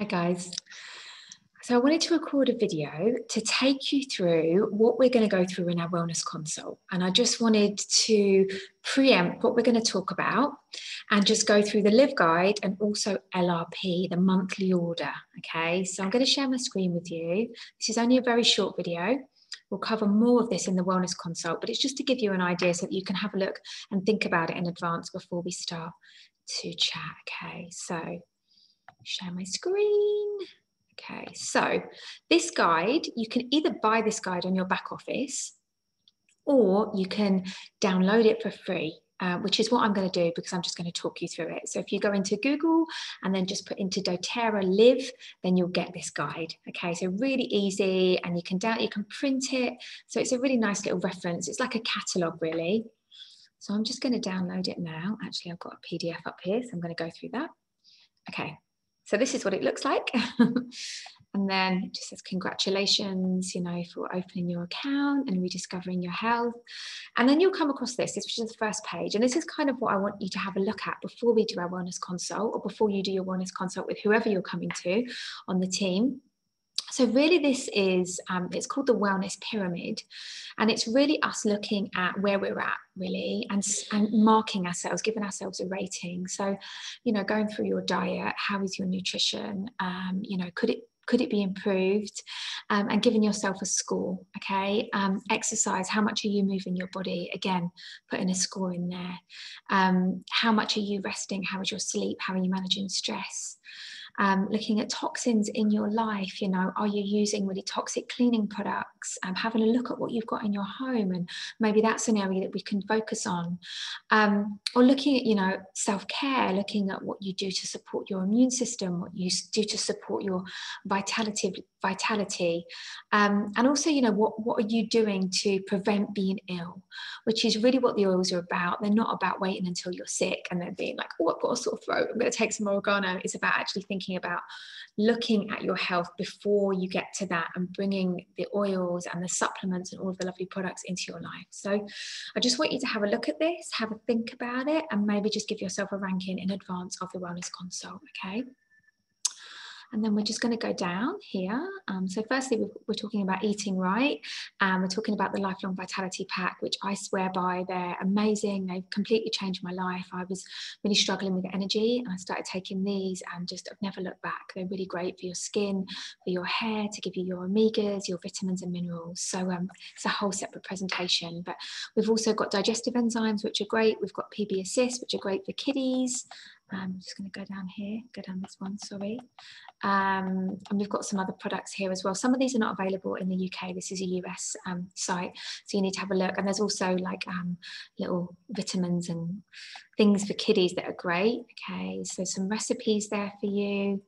Hi guys. So I wanted to record a video to take you through what we're going to go through in our wellness consult. And I just wanted to preempt what we're going to talk about and just go through the Live Guide and also LRP, the monthly order. Okay, so I'm going to share my screen with you. This is only a very short video. We'll cover more of this in the wellness consult, but it's just to give you an idea so that you can have a look and think about it in advance before we start to chat. Okay, so share my screen. Okay, so this guide, you can either buy this guide on your back office or you can download it for free, which is what I'm going to do because I'm just going to talk you through it. So if you go into Google and then just put into Doterra Live, then you'll get this guide. Okay, so really easy, and you can print it. So it's a really nice little reference. It's like a catalogue really. So I'm just going to download it now. Actually, I've got a PDF up here, so I'm going to go through that. Okay. So this is what it looks like. And then it just says congratulations, for opening your account and rediscovering your health. And then you'll come across this, which is the first page. And this is kind of what I want you to have a look at before we do our wellness consult, or before you do your wellness consult with whoever you're coming to on the team. So really this is, it's called the Wellness Pyramid, and it's really us looking at where we're at really and marking ourselves, giving ourselves a rating. So, going through your diet, how is your nutrition, could it be improved, and giving yourself a score, okay? Exercise, how much are you moving your body? Again, putting a score in there. How much are you resting? How is your sleep? How are you managing stress? Looking at toxins in your life, are you using really toxic cleaning products? Having a look at what you've got in your home, and maybe that's an area that we can focus on. Or looking at, self-care, looking at what you do to support your immune system, what you do to support your vitality. And also, what are you doing to prevent being ill, which is really what the oils are about. They're not about waiting until you're sick and then being like, oh, I've got a sore throat, I'm going to take some oregano. It's about actually thinking about looking at your health before you get to that, and bringing the oils and the supplements and all of the lovely products into your life. So I just want you to have a look at this, have a think about it, and maybe just give yourself a ranking in advance of the wellness consult, okay? And then we're just going to go down here. So firstly, we're talking about eating right. We're talking about the Lifelong Vitality Pack, which I swear by. They're amazing. They've completely changed my life. I was really struggling with energy, and I started taking these and just I've never looked back. They're really great for your skin, for your hair, to give you your omegas, your vitamins and minerals. So it's a whole separate presentation. But we've also got digestive enzymes, which are great. We've got PB Assist, which are great for kiddies. I'm just going to go down here, go down this one, sorry. And we've got some other products here as well. Some of these are not available in the UK. This is a US site, so you need to have a look. And there's also like little vitamins and things for kiddies that are great. Okay, so some recipes there for you.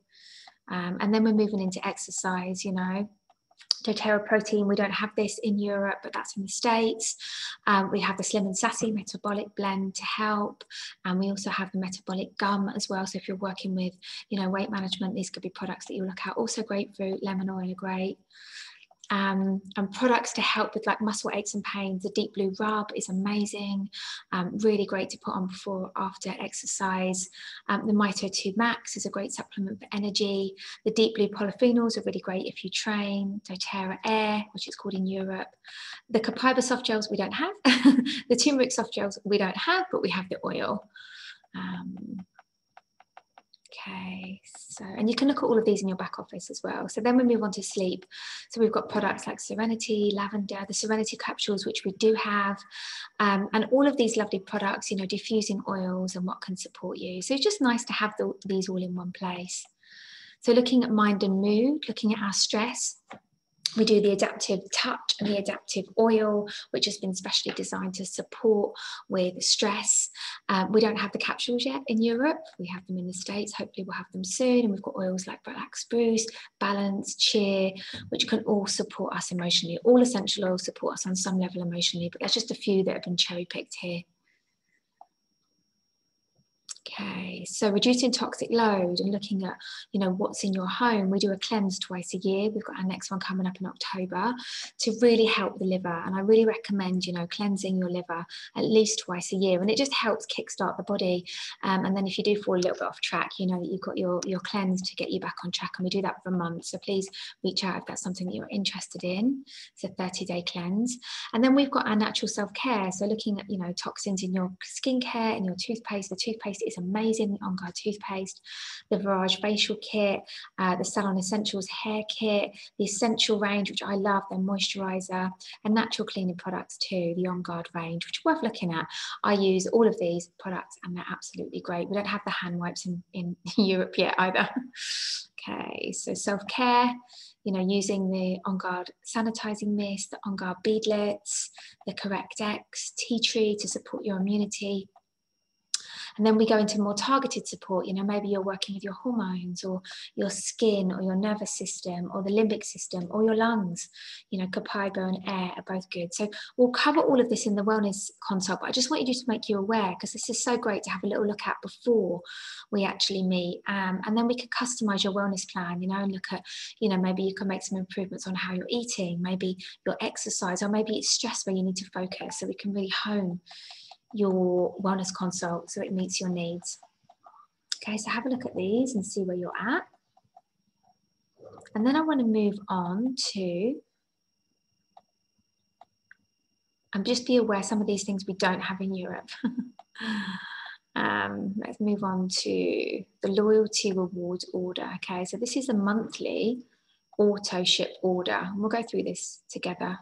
And then we're moving into exercise, Doterra protein, we don't have this in Europe, but that's in the States. We have the Slim and Sassy metabolic blend to help. And we also have the metabolic gum as well. So if you're working with, weight management, these could be products that you look at. Also grapefruit, lemon oil are great. And products to help with like muscle aches and pains. The Deep Blue Rub is amazing, really great to put on before or after exercise. The Mito 2 Max is a great supplement for energy. The Deep Blue Polyphenols are really great if you train. Doterra Air, which is called in Europe. The Copaiba soft gels we don't have. The turmeric soft gels we don't have, but we have the oil. Okay, so, and you can look at all of these in your back office as well. So then we move on to sleep. So we've got products like Serenity, Lavender, the Serenity capsules, which we do have, and all of these lovely products, diffusing oils and what can support you. So it's just nice to have these all in one place. So looking at mind and mood, looking at our stress, we do the adaptive touch and the adaptive oil, which has been specially designed to support with stress. We don't have the capsules yet in Europe. We have them in the States. Hopefully we'll have them soon. And we've got oils like Relax Spruce, Balance, Cheer, which can all support us emotionally. All essential oils support us on some level emotionally, but there's just a few that have been cherry picked here. Okay, this. So reducing toxic load and looking at, you know, what's in your home. We do a cleanse twice a year. We've got our next one coming up in October to really help the liver. And I really recommend, you know, cleansing your liver at least twice a year. And it just helps kickstart the body. And then if you do fall a little bit off track, you know that you've got your cleanse to get you back on track. And we do that for a month. So please reach out if that's something that you're interested in. It's a 30-day cleanse. And then we've got our natural self-care. So looking at, you know, toxins in your skincare, in your toothpaste. The toothpaste is amazing, the On Guard toothpaste, the Virage facial kit, the Salon Essentials hair kit, the Essential range, which I love, their moisturizer, and natural cleaning products too, the On Guard range, which are worth looking at. I use all of these products and they're absolutely great. We don't have the hand wipes in Europe yet either. Okay, so self-care, you know, using the On Guard sanitizing mist, the On Guard beadlets, the Correct X, tea tree to support your immunity. And then we go into more targeted support. You know, maybe you're working with your hormones or your skin or your nervous system or the limbic system or your lungs. You know, Copaiba and air are both good. So we'll cover all of this in the wellness consult, but I just wanted you to make you aware because this is so great to have a little look at before we actually meet. And then we can customize your wellness plan, you know, and look at, you know, maybe you can make some improvements on how you're eating, maybe your exercise, or maybe it's stress where you need to focus, so we can really hone your wellness consult so it meets your needs. Okay, so have a look at these and see where you're at. And then I want to move on to, and just be aware some of these things we don't have in Europe. Let's move on to the loyalty rewards order. Okay, so this is a monthly auto ship order. And we'll go through this together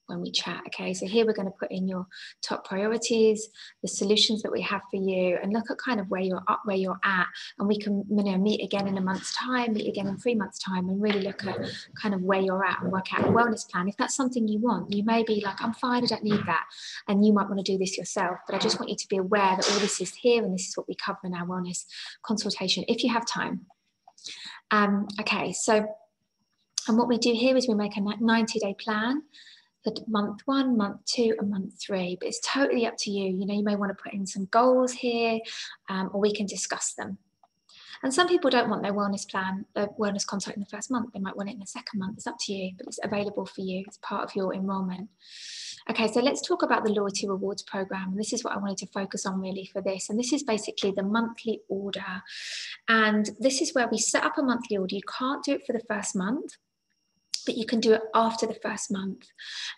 when we chat. Okay, so here we're going to put in your top priorities, the solutions that we have for you, and look at kind of where you're at, and we can, you know, meet again in a month's time, meet again in 3 months' time, and really look at kind of where you're at and work out a wellness plan. If that's something you want, you may be like, I'm fine, I don't need that, and you might want to do this yourself. But I just want you to be aware that all this is here, and this is what we cover in our wellness consultation if you have time. Okay, so, and what we do here is we make a 90-day plan for month 1, month 2, and month 3, but it's totally up to you. You know, you may want to put in some goals here, or we can discuss them. And some people don't want their wellness plan, their wellness consult in the first month. They might want it in the second month. It's up to you, but it's available for you. It's part of your enrollment. Okay, so let's talk about the loyalty rewards program. And this is what I wanted to focus on really for this. And this is basically the monthly order. And this is where we set up a monthly order. You can't do it for the first month, but you can do it after the first month.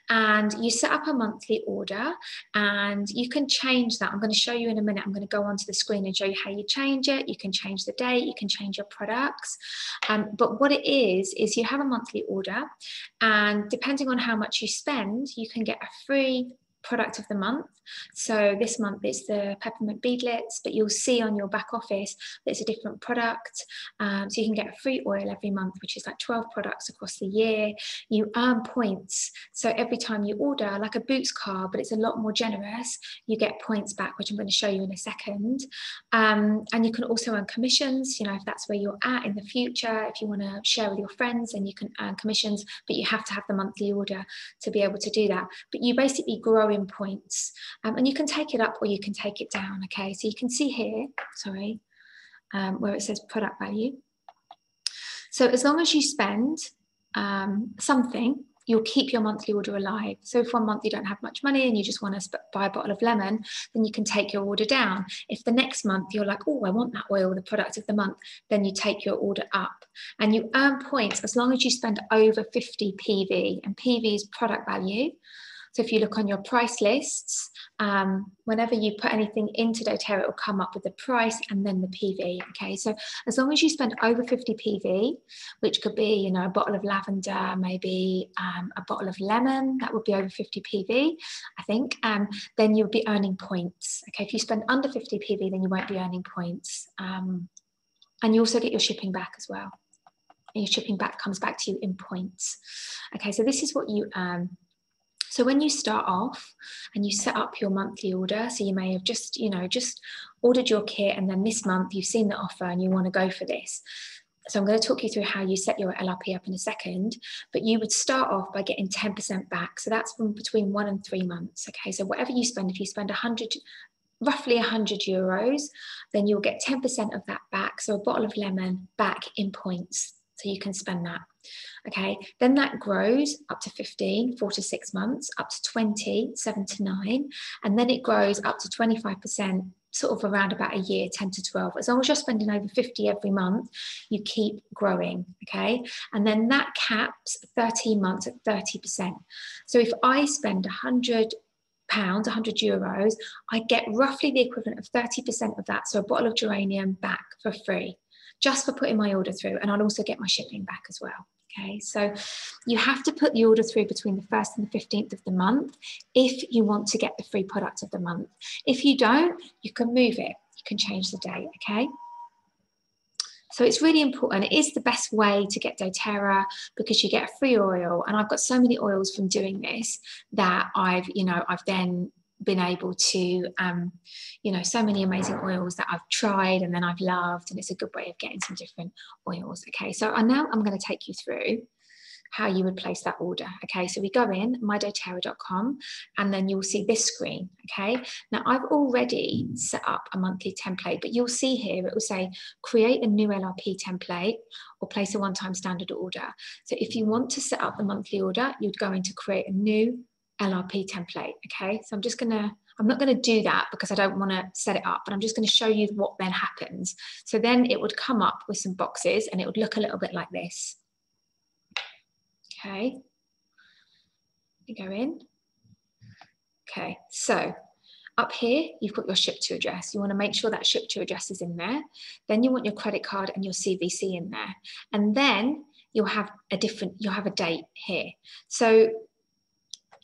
And you set up a monthly order and you can change that. I'm going to show you in a minute. I'm going to go onto the screen and show you how you change it. You can change the date, you can change your products. But what it is you have a monthly order, and depending on how much you spend, you can get a free product of the month. So this month it's the peppermint beadlets, but you'll see on your back office that it's a different product. So you can get a free oil every month, which is like 12 products across the year. You earn points. So every time you order, like a Boots card, but it's a lot more generous, you get points back, which I'm going to show you in a second. And you can also earn commissions, you know, if that's where you're at in the future. If you want to share with your friends, then you can earn commissions, but you have to have the monthly order to be able to do that. But you basically grow in points, and you can take it up or you can take it down. Okay, so you can see here, sorry, where it says product value. So as long as you spend something, you'll keep your monthly order alive. So if one month you don't have much money and you just want to buy a bottle of lemon, then you can take your order down. If the next month you're like, oh, I want that oil, the product of the month, then you take your order up. And you earn points as long as you spend over 50 PV, and PV is product value. So if you look on your price lists, whenever you put anything into Doterra, it will come up with the price and then the PV. Okay, so as long as you spend over 50 PV, which could be, you know, a bottle of lavender, maybe a bottle of lemon, that would be over 50 PV, I think, then you'll be earning points. Okay, if you spend under 50 PV, then you won't be earning points. And you also get your shipping back as well. And your shipping back comes back to you in points. Okay, so this is what you earn. So when you start off and you set up your monthly order, so you may have just, you know, just ordered your kit, and then this month you've seen the offer and you want to go for this. So I'm going to talk you through how you set your LRP up in a second, but you would start off by getting 10% back. So that's from between 1 and 3 months. Okay, so whatever you spend, if you spend roughly €100, then you'll get 10% of that back. So a bottle of lemon back in points. So you can spend that. Okay, then that grows up to 15, 4 to 6 months, up to 20, 7 to 9, and then it grows up to 25%, sort of around about a year, 10 to 12. As long as you're spending over 50 every month, you keep growing, okay? And then that caps 13 months at 30%. So if I spend £100, €100, I get roughly the equivalent of 30% of that, so a bottle of geranium back for free, just for putting my order through, and I'll also get my shipping back as well. Okay, so you have to put the order through between the 1st and the 15th of the month if you want to get the free product of the month. If you don't, you can move it, you can change the date, okay? So it's really important. It is the best way to get doTERRA because you get a free oil, and I've got so many oils from doing this that I've then been able to, so many amazing oils that I've tried and then I've loved, and it's a good way of getting some different oils. Okay, so now I'm going to take you through how you would place that order. Okay, so we go in mydoterra.com and then you'll see this screen. Okay, now I've already set up a monthly template, but you'll see here it will say create a new LRP template or place a one-time standard order. So if you want to set up the monthly order, you'd go into create a new LRP template. Okay, so I'm not going to do that because I don't want to set it up, but I'm just going to show you what then happens. So then it would come up with some boxes and it would look a little bit like this. Okay, you go in. Okay, so up here, you've got your ship to address. You want to make sure that ship to address is in there. Then you want your credit card and your CVC in there. And then you'll have a date here. So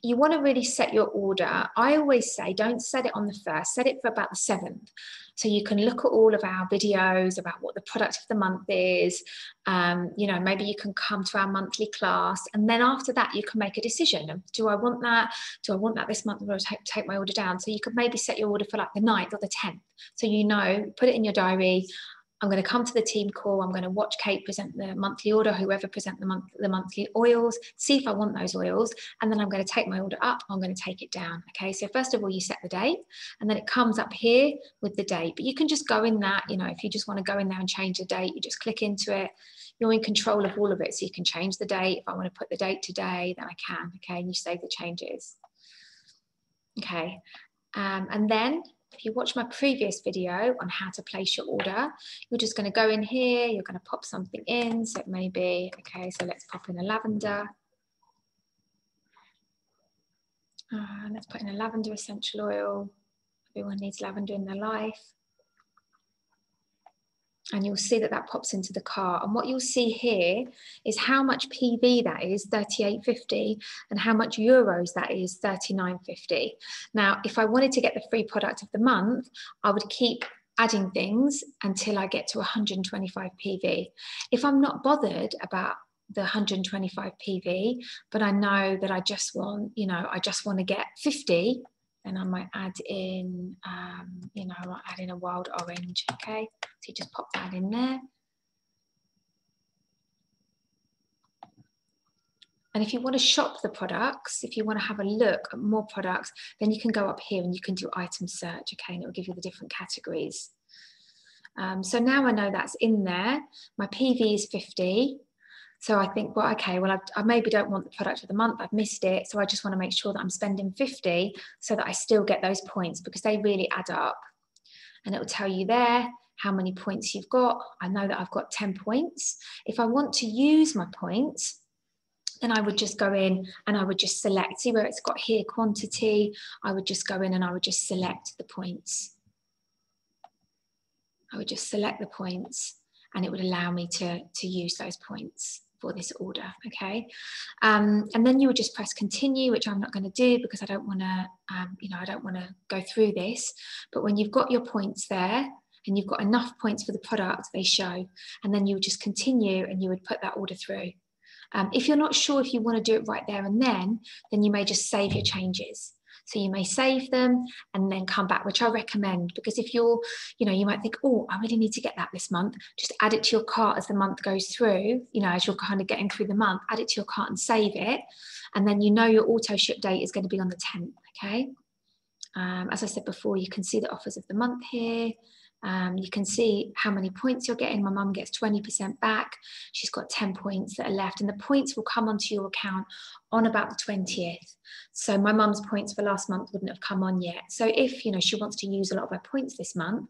you want to really set your order. I always say, don't set it on the 1st, set it for about the 7th. So you can look at all of our videos about what the product of the month is. Maybe you can come to our monthly class. And then after that, you can make a decision. Do I want that? Do I want that this month, or take my order down? So you could maybe set your order for like the 9th or the 10th. So put it in your diary. I'm going to come to the team call. I'm going to watch Kate present the monthly order, whoever present the monthly oils, see if I want those oils, and then I'm going to take my order up. I'm going to take it down. Okay, so first of all, you set the date, and then it comes up here with the date. But you can just go in that, if you just want to go in there and change the date, you just click into it. You're in control of all of it, so you can change the date. If I want to put the date today, then I can. Okay, and you save the changes. Okay, and then if you watch my previous video on how to place your order, you're just going to go in here, you're going to pop something in. So it may be, okay, so let's pop in a lavender. Let's put in a lavender essential oil. Everyone needs lavender in their life. And you'll see that pops into the cart. And what you'll see here is how much PV that is, 38.50, and how much euros that is, 39.50. Now, if I wanted to get the free product of the month, I would keep adding things until I get to 125 PV. If I'm not bothered about the 125 PV, but I know that I just want to get 50, then I might add in, I might add in a wild orange, okay? So you just pop that in there. And if you want to shop the products, if you want to have a look at more products, then you can go up here and you can do item search, okay? And it will give you the different categories. So now I know that's in there. My PV is 50. So I think, well, okay, well, I maybe don't want the product of the month. I've missed it. So I just want to make sure that I'm spending 50 so that I still get those points, because they really add up. And it will tell you there how many points you've got. I know that I've got 10 points. If I want to use my points, then I would just go in and I would just select, see where it's got here, quantity. I would just go in and I would just select the points. I would just select the points and it would allow me to use those points for this order, okay? And then you would just press continue, which I'm not going to do because I don't want to, I don't want to go through this. But when you've got your points there and you've got enough points for the product, they show, and then you would just continue and you would put that order through. If you're not sure if you want to do it right there and then you may just save your changes. So you may save them and then come back, which I recommend, because if you're, you might think, oh, I really need to get that this month. Just add it to your cart as the month goes through, as you're kind of getting through the month, add it to your cart and save it. And then your auto ship date is going to be on the 10th, okay? As I said before, you can see the offers of the month here. You can see how many points you're getting. My mum gets 20% back. She's got 10 points that are left, and the points will come onto your account on about the 20th. So my mum's points for last month wouldn't have come on yet. So if, you know, she wants to use a lot of her points this month,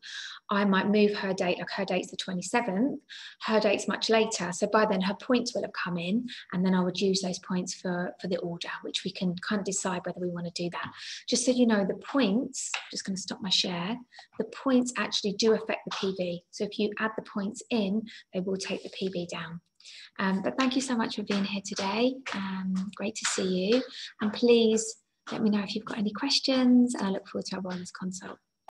I might move her date, like her date's the 27th, her date's much later. So by then her points will have come in, and then I would use those points for the order, which we can kind of decide whether we want to do that. Just so you know, the points, I'm just going to stop my share, the points actually do affect the PV. So if you add the points in, they will take the PV down. But thank you so much for being here today. Great to see you. And please let me know if you've got any questions, and I look forward to our wellness consult.